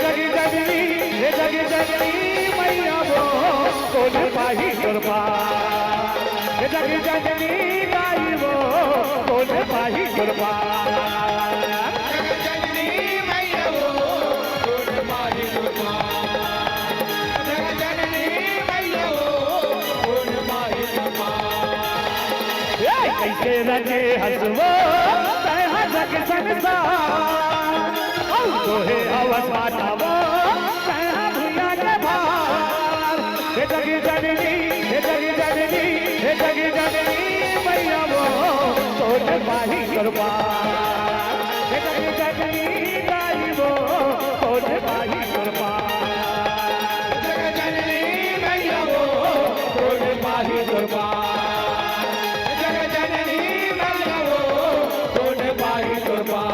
जगी जननी हे जगी जननी मैया वो कौन पाही कृपा हे जगी जननी गाई वो कौन पाही कृपा जननी मैया वो कौन पाही कृपा जननी मैया वो कौन पाही कृपा कैसे रजे हसवो तैहा जग संसार तोहे हवस मातावो तैहा भैया के भार हे जगी जननी हे जगी जननी हे जगी जननी मैया वो कौन पाही कृपा हे जगी जननी गाई वो कौन पाही कृपा जननी मैया वो कौन पाही कृपा जननी मैया वो कौन पाही कृपा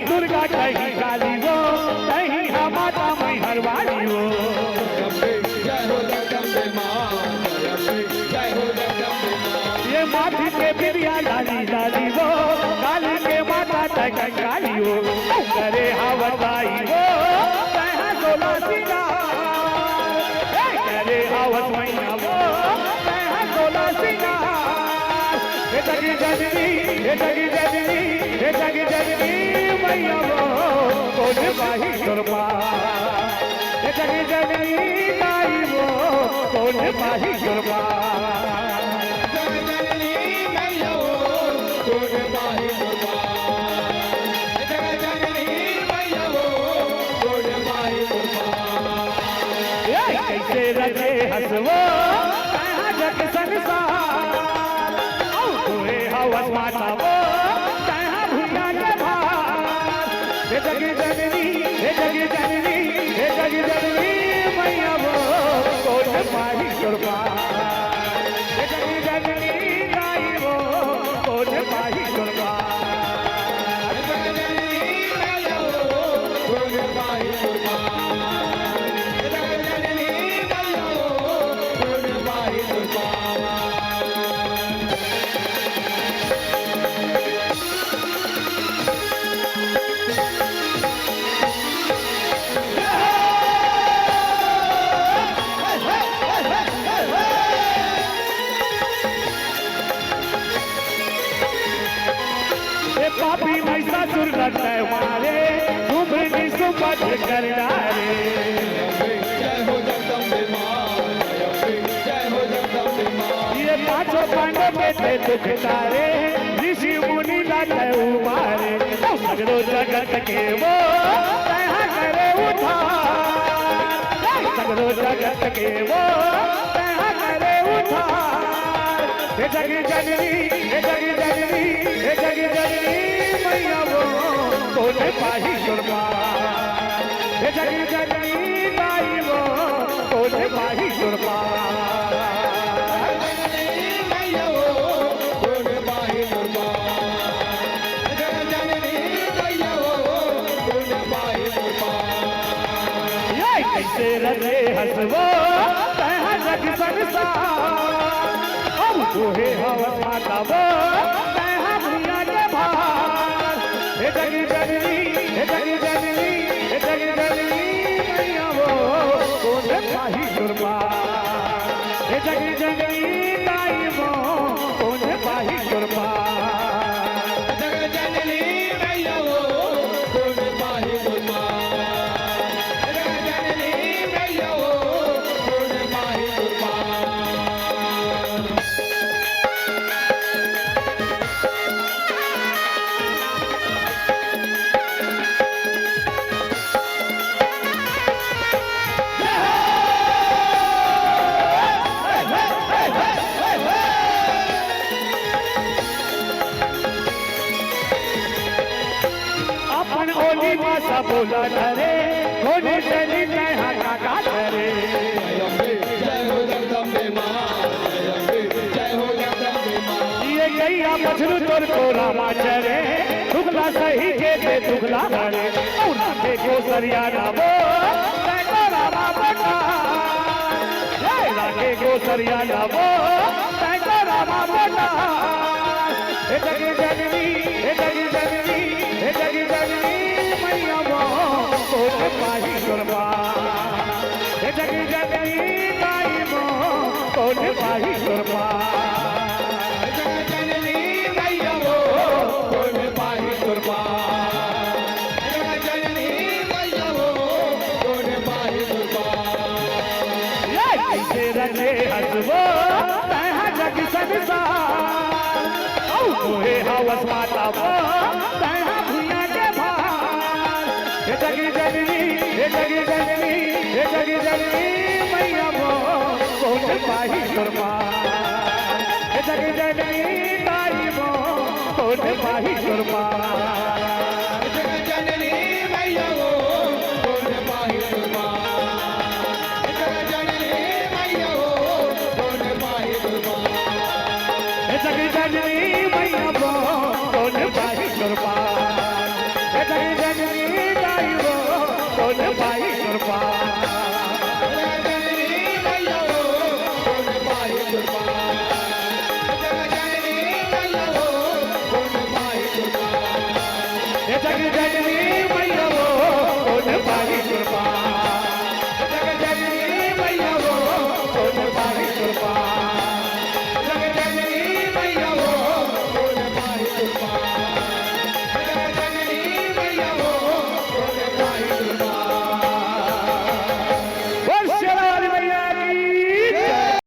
दुर्गा कहीं काली वो कहीं माता मई हरवाली वो जय हो जगदम्बे मां जय हो जगदम्बे मां ये माथी के बिरिया लाली लाली वो काली के माता तक काली वो करे हवताई वो कहा सोला सिंगार करे हवत मैया वो कहा सोला सिंगार हे जगी जननी हे जगी जननी हे जगी जननी मैया वो कौन पाही कृपा हे जगी जननी गाई वो कौन पाही कृपा जननी मैया वो कौन पाही कृपा जननी मैया वो कौन पाही कृपा कैसे रजे हसवो कहा जग संसार तोहे हवस मातावो कहा भैया के भार हे जगी जननी हे जगी जननी हे जगी जननी मैया वो कौन पाही कृपा हे जगी जननी गाई वो कौन पाही कृपा जननी मैया वो कौन पाही कृपा जननी मैया वो कौन पाही कृपा पापी महिषासुर लड़ते मारे उम्र सुपथ कर डारे जय हो जगदम्बे मां जय हो जगदम्बे मां ये पांचों पांडव के थे दुख तारे ऋषि मुनि लड़ते उबारे सगरो जगत के वो कहा करे उधार सगरो जगत के वो कहा करे उधार हे जगी जननी हे जगी जननी हे जगी जननी मैया वो कौन पाही कृपा हे जगी जननी गाई वो कौन पाही कृपा जननी मैया वो कौन पाही कृपा जननी मैया वो कौन पाही कृपा कैसे रजे हसवो कहा जग संसार अब तोहे हवस मातावो कहा भैया के भार हे जगी जननी हे जगी जननी हे जगी जननी मैया वो कौन पाही कृपा हे जगी जननी गाई वो कौन पाही कृपा जननी मैया वो कौन पाही कृपा जननी मैया वो कौन पाही कृपा ओली भाषा बोला डरे होने चली कहा काका डरे जय हो जगदम्बे मां जय हो जगदम्बे मां बछरू तोर को रामाचरे दुखला सही के दे दुखला हरे औना के को सरिया नामो तैको रामा बेटा राखे को सरिया नामो तैको रामा बेटा हे जगी जननी हे जगी जननी हे जगी जननी मैया वो कोट पाही गुरबा हे जगी जननी माई वो कोट पाही गुरबा जननी मैया वो कोट पाही गुरबा जननी मैया वो कोट पाही गुरबा कैसे रखे हसबो तहा जग संसार औ तोहे हवस माता वो तहा भुइया के भार हे जगी जननी हे जगी जननी हे जगी जननी मैया वो कोट पाही गुरबा हे जगी जननी ताई वो कोट पाही गुरबा जननी मैया वो कोट पाही गुरबा जननी मैया वो कोट पाही गुरबा हे जगी जननी मैया वो कोट पाही गुरबा हे जगी जननी ताई वो कोट पाही गुरबा